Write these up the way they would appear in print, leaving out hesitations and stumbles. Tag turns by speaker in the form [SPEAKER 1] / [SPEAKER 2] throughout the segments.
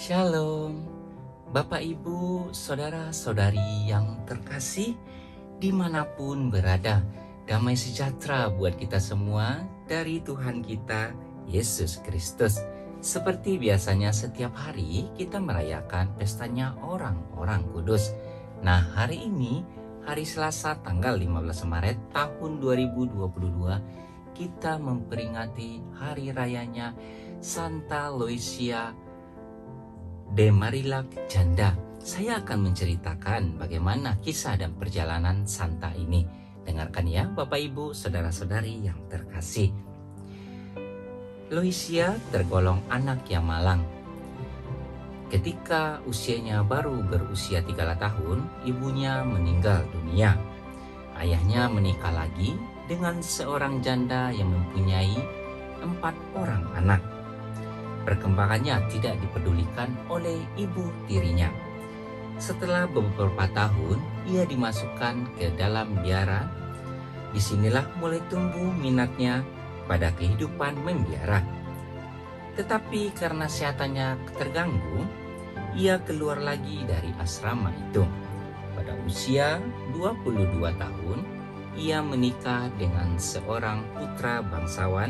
[SPEAKER 1] Shalom, Bapak Ibu, Saudara-saudari yang terkasih dimanapun berada. Damai sejahtera buat kita semua dari Tuhan kita, Yesus Kristus. Seperti biasanya setiap hari kita merayakan pestanya orang-orang kudus. Nah, hari ini, hari Selasa tanggal 15 Maret tahun 2022, kita memperingati hari rayanya Santa Lucia de Marillac Janda. Saya akan menceritakan bagaimana kisah dan perjalanan Santa ini. Dengarkan ya Bapak Ibu, Saudara-saudari yang terkasih. Lucia tergolong anak yang malang. Ketika usianya baru berusia 3 tahun, ibunya meninggal dunia. Ayahnya menikah lagi dengan seorang janda yang mempunyai 4 orang anak. Perkembangannya tidak dipedulikan oleh ibu tirinya. Setelah beberapa tahun, ia dimasukkan ke dalam biara. Disinilah mulai tumbuh minatnya pada kehidupan membiara. Tetapi karena kesehatannya terganggu, ia keluar lagi dari asrama itu. Pada usia 22 tahun, ia menikah dengan seorang putra bangsawan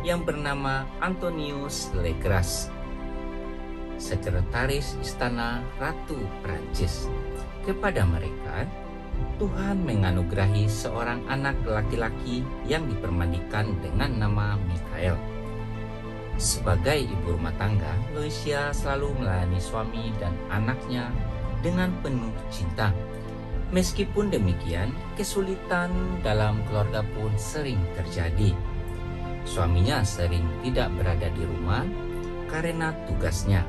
[SPEAKER 1] yang bernama Antonius Legras, sekretaris istana Ratu Prancis. Kepada mereka, Tuhan menganugerahi seorang anak laki-laki yang dipermandikan dengan nama Mikhael. Sebagai ibu rumah tangga, Lucia selalu melayani suami dan anaknya dengan penuh cinta. Meskipun demikian, kesulitan dalam keluarga pun sering terjadi. Suaminya sering tidak berada di rumah karena tugasnya.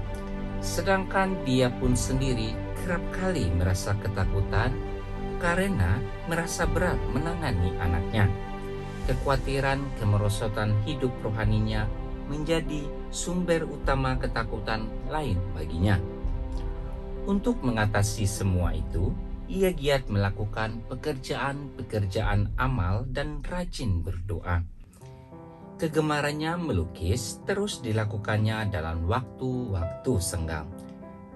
[SPEAKER 1] Sedangkan dia pun sendiri kerap kali merasa ketakutan karena merasa berat menangani anaknya. Kekhawatiran kemerosotan hidup rohaninya menjadi sumber utama ketakutan lain baginya. Untuk mengatasi semua itu, ia giat melakukan pekerjaan-pekerjaan amal dan rajin berdoa. Kegemarannya melukis terus dilakukannya dalam waktu-waktu senggang.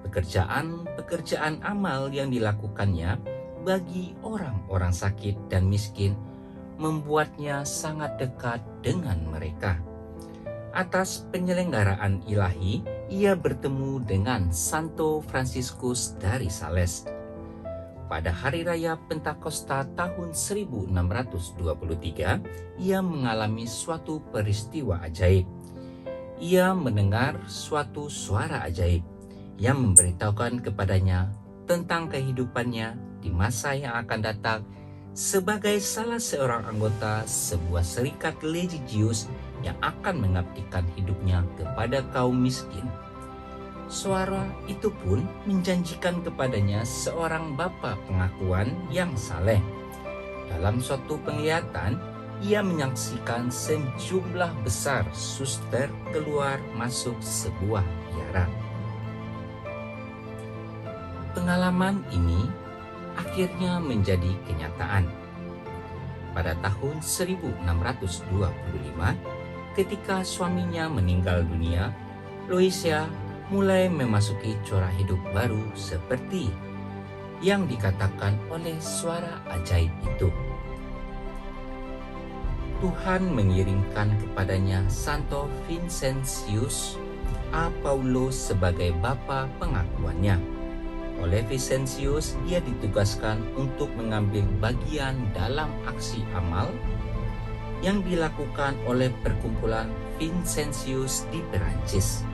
[SPEAKER 1] Pekerjaan-pekerjaan amal yang dilakukannya bagi orang-orang sakit dan miskin membuatnya sangat dekat dengan mereka. Atas penyelenggaraan ilahi, ia bertemu dengan Santo Fransiskus dari Sales. Pada hari raya Pentakosta tahun 1623, ia mengalami suatu peristiwa ajaib. Ia mendengar suatu suara ajaib yang memberitahukan kepadanya tentang kehidupannya di masa yang akan datang sebagai salah seorang anggota sebuah serikat religius yang akan mengabdikan hidupnya kepada kaum miskin. Suara itu pun menjanjikan kepadanya seorang bapa pengakuan yang saleh. Dalam suatu penglihatan, ia menyaksikan sejumlah besar suster keluar masuk sebuah biara. Pengalaman ini akhirnya menjadi kenyataan. Pada tahun 1625, ketika suaminya meninggal dunia, Lucia mulai memasuki corak hidup baru seperti yang dikatakan oleh suara ajaib itu. Tuhan mengirimkan kepadanya Santo Vincentius A. Paulo sebagai bapa pengakuannya. Oleh Vincentius, ia ditugaskan untuk mengambil bagian dalam aksi amal yang dilakukan oleh perkumpulan Vincentius di Perancis.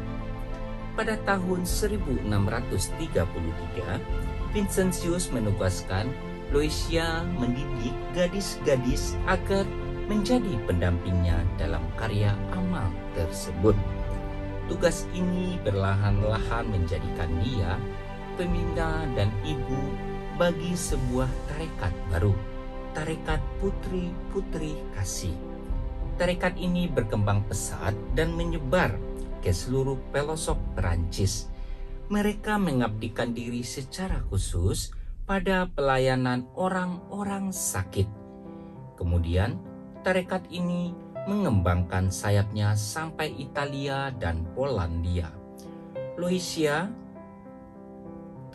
[SPEAKER 1] Pada tahun 1633, Vincentius menugaskan Lucia mendidik gadis-gadis agar menjadi pendampingnya dalam karya amal tersebut. Tugas ini perlahan-lahan menjadikan dia pembina dan ibu bagi sebuah tarekat baru, tarekat putri-putri kasih. Tarekat ini berkembang pesat dan menyebar ke seluruh pelosok Perancis. Mereka mengabdikan diri secara khusus pada pelayanan orang-orang sakit. Kemudian, tarekat ini mengembangkan sayapnya sampai Italia dan Polandia. Loisia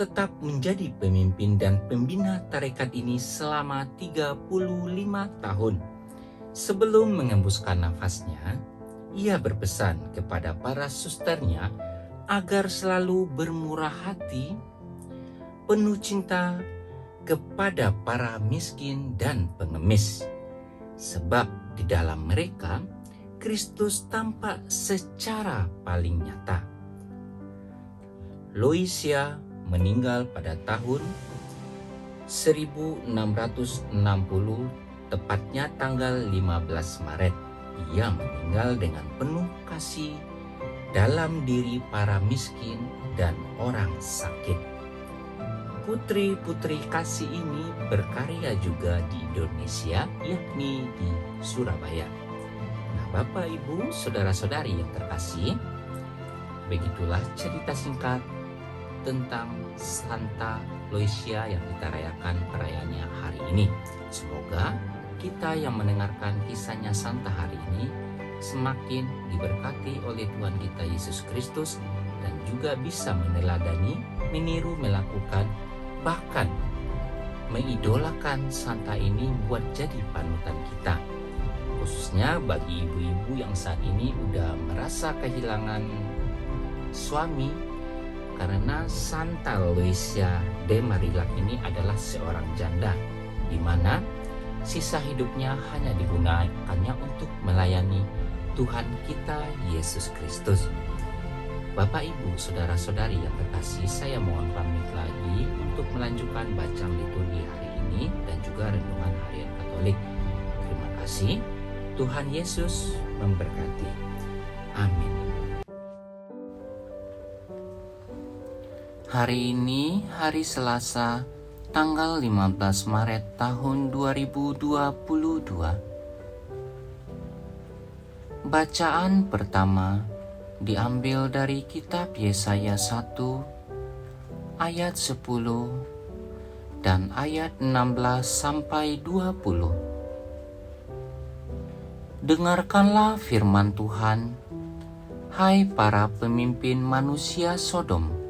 [SPEAKER 1] tetap menjadi pemimpin dan pembina tarekat ini selama 35 tahun. Sebelum mengembuskan nafasnya, ia berpesan kepada para susternya agar selalu bermurah hati, penuh cinta kepada para miskin dan pengemis. Sebab di dalam mereka, Kristus tampak secara paling nyata. Loisia meninggal pada tahun 1660, tepatnya tanggal 15 Maret. Ia meninggal dengan penuh kasih dalam diri para miskin dan orang sakit. Putri-putri kasih ini berkarya juga di Indonesia, yakni di Surabaya. Nah, Bapak, Ibu, saudara-saudari yang terkasih, begitulah cerita singkat tentang Santa Loisia yang kita rayakan perayaannya hari ini. Semoga kita yang mendengarkan kisahnya Santa hari ini semakin diberkati oleh Tuhan kita Yesus Kristus dan juga bisa meneladani, meniru, melakukan, bahkan mengidolakan Santa ini buat jadi panutan kita. Khususnya bagi ibu-ibu yang saat ini udah merasa kehilangan suami, karena Santa Loisia de Marillac ini adalah seorang janda, di mana sisa hidupnya hanya digunakannya untuk melayani Tuhan kita Yesus Kristus. Bapak, Ibu, saudara-saudari yang terkasih, saya mohon pamit lagi untuk melanjutkan bacaan liturgi hari ini dan juga renungan harian Katolik. Terima kasih. Tuhan Yesus memberkati. Amin. Hari ini hari Selasa, tanggal 15 Maret tahun 2022. Bacaan pertama diambil dari kitab Yesaya 1 ayat 10 dan ayat 16 sampai 20. Dengarkanlah firman Tuhan, hai para pemimpin manusia Sodom.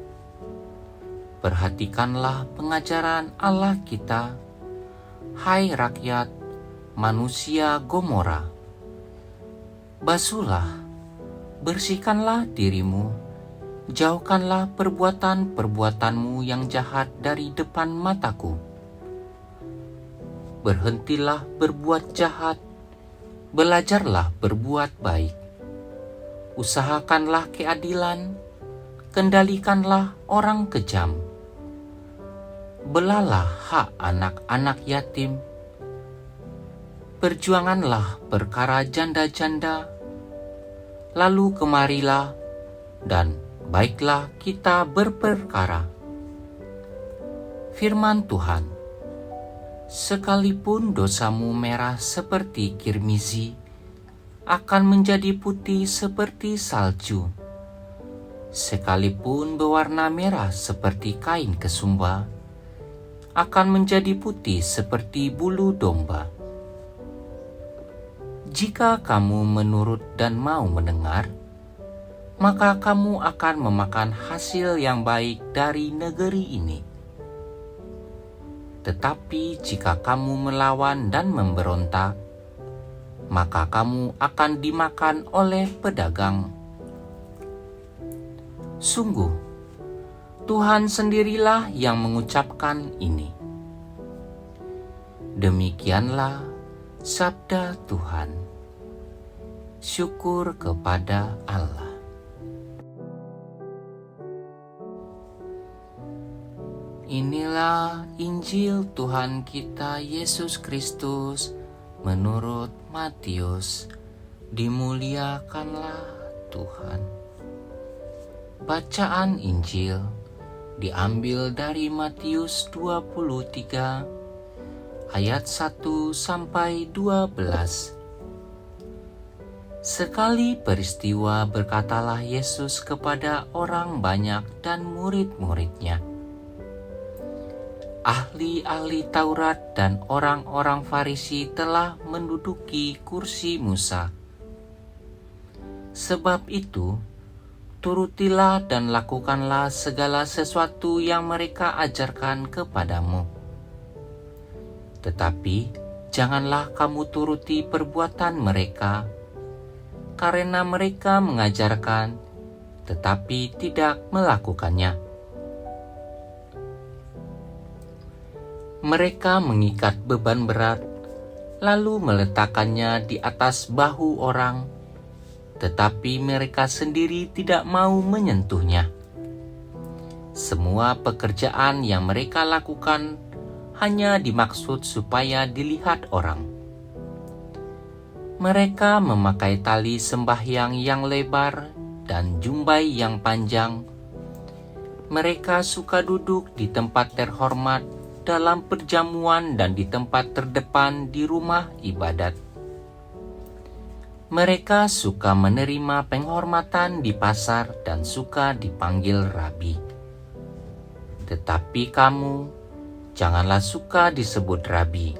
[SPEAKER 1] Perhatikanlah pengajaran Allah kita, hai rakyat manusia Gomora. Basuhlah, bersihkanlah dirimu, jauhkanlah perbuatan-perbuatanmu yang jahat dari depan mataku. Berhentilah berbuat jahat, belajarlah berbuat baik. Usahakanlah keadilan, kendalikanlah orang kejam. Belalah hak anak-anak yatim, perjuanganlah perkara janda-janda, lalu kemarilah dan baiklah kita berperkara. Firman Tuhan, sekalipun dosamu merah seperti kirmizi, akan menjadi putih seperti salju. Sekalipun berwarna merah seperti kain kesumba, akan menjadi putih seperti bulu domba. Jika kamu menurut dan mau mendengar, maka kamu akan memakan hasil yang baik dari negeri ini. Tetapi jika kamu melawan dan memberontak, maka kamu akan dimakan oleh pedagang. Sungguh, Tuhan sendirilah yang mengucapkan ini. Demikianlah sabda Tuhan. Syukur kepada Allah. Inilah Injil Tuhan kita Yesus Kristus menurut Matius. Dimuliakanlah Tuhan. Bacaan Injil diambil dari Matius 23 ayat 1 sampai 12. Sekali peristiwa berkatalah Yesus kepada orang banyak dan murid-muridnya, ahli-ahli Taurat dan orang-orang Farisi telah menduduki kursi Musa. Sebab itu, turutilah dan lakukanlah segala sesuatu yang mereka ajarkan kepadamu. Tetapi janganlah kamu turuti perbuatan mereka, karena mereka mengajarkan tetapi tidak melakukannya. Mereka mengikat beban berat, lalu meletakkannya di atas bahu orang, tetapi mereka sendiri tidak mau menyentuhnya. Semua pekerjaan yang mereka lakukan hanya dimaksud supaya dilihat orang. Mereka memakai tali sembahyang yang lebar dan jumbai yang panjang. Mereka suka duduk di tempat terhormat dalam perjamuan dan di tempat terdepan di rumah ibadat. Mereka suka menerima penghormatan di pasar dan suka dipanggil rabi. Tetapi kamu janganlah suka disebut rabi,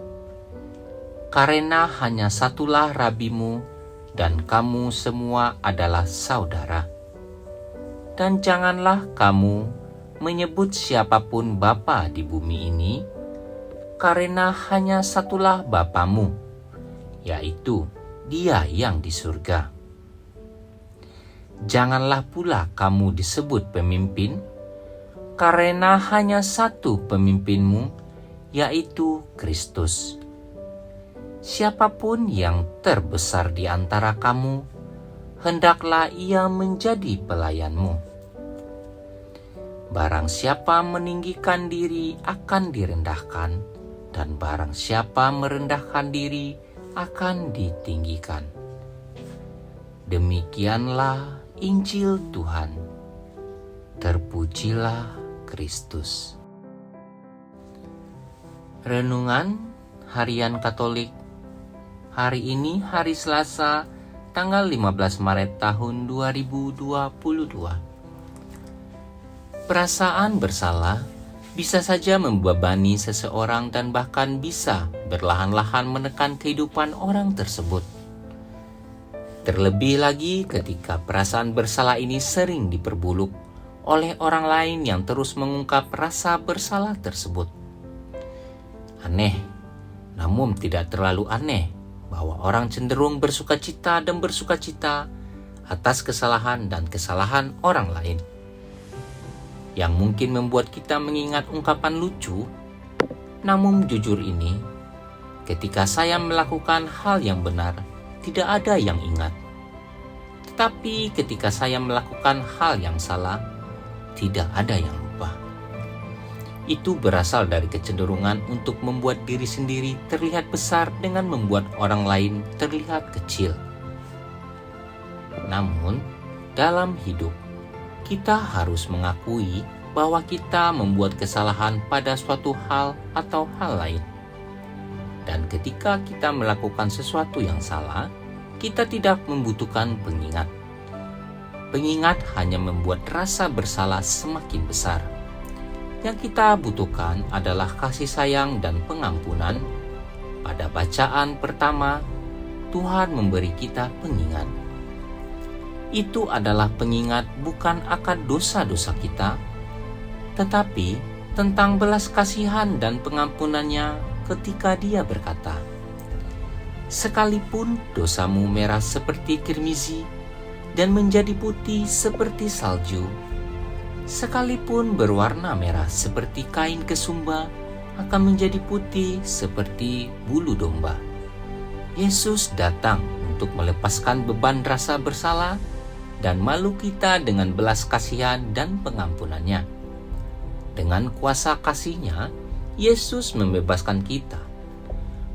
[SPEAKER 1] karena hanya satulah rabimu dan kamu semua adalah saudara. Dan janganlah kamu menyebut siapapun bapa di bumi ini, karena hanya satulah Bapamu, yaitu Dia yang di surga. Janganlah pula kamu disebut pemimpin, karena hanya satu pemimpinmu, yaitu Kristus. Siapapun yang terbesar di antara kamu, hendaklah ia menjadi pelayanmu. Barang siapa meninggikan diri akan direndahkan, dan barang siapa merendahkan diri akan ditinggikan. Demikianlah Injil Tuhan. Terpujilah Kristus. Renungan Harian Katolik. Hari ini hari Selasa, tanggal 15 Maret tahun 2022. Perasaan bersalah bisa saja membebani seseorang dan bahkan bisa berlahan-lahan menekan kehidupan orang tersebut. Terlebih lagi ketika perasaan bersalah ini sering diperbuluk oleh orang lain yang terus mengungkap rasa bersalah tersebut. Aneh, namun tidak terlalu aneh bahwa orang cenderung bersukacita dan bersukacita atas kesalahan dan kesalahan orang lain. Yang mungkin membuat kita mengingat ungkapan lucu, namun jujur ini, ketika saya melakukan hal yang benar, tidak ada yang ingat. Tetapi ketika saya melakukan hal yang salah, tidak ada yang lupa. Itu berasal dari kecenderungan untuk membuat diri sendiri terlihat besar dengan membuat orang lain terlihat kecil. Namun, dalam hidup, kita harus mengakui bahwa kita membuat kesalahan pada suatu hal atau hal lain. Dan ketika kita melakukan sesuatu yang salah, kita tidak membutuhkan pengingat. Pengingat hanya membuat rasa bersalah semakin besar. Yang kita butuhkan adalah kasih sayang dan pengampunan. Pada bacaan pertama, Tuhan memberi kita pengingat. Itu adalah pengingat bukan akan dosa-dosa kita, tetapi tentang belas kasihan dan pengampunannya ketika Dia berkata, "Sekalipun dosamu merah seperti kirmizi dan menjadi putih seperti salju, sekalipun berwarna merah seperti kain kesumba akan menjadi putih seperti bulu domba." Yesus datang untuk melepaskan beban rasa bersalah dan malu kita dengan belas kasihan dan pengampunannya. Dengan kuasa kasih-Nya, Yesus membebaskan kita.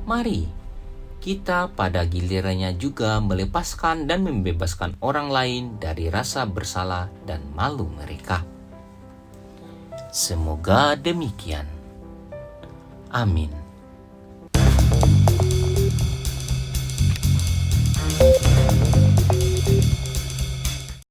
[SPEAKER 1] Mari kita pada gilirannya juga melepaskan dan membebaskan orang lain dari rasa bersalah dan malu mereka. Semoga demikian. Amin.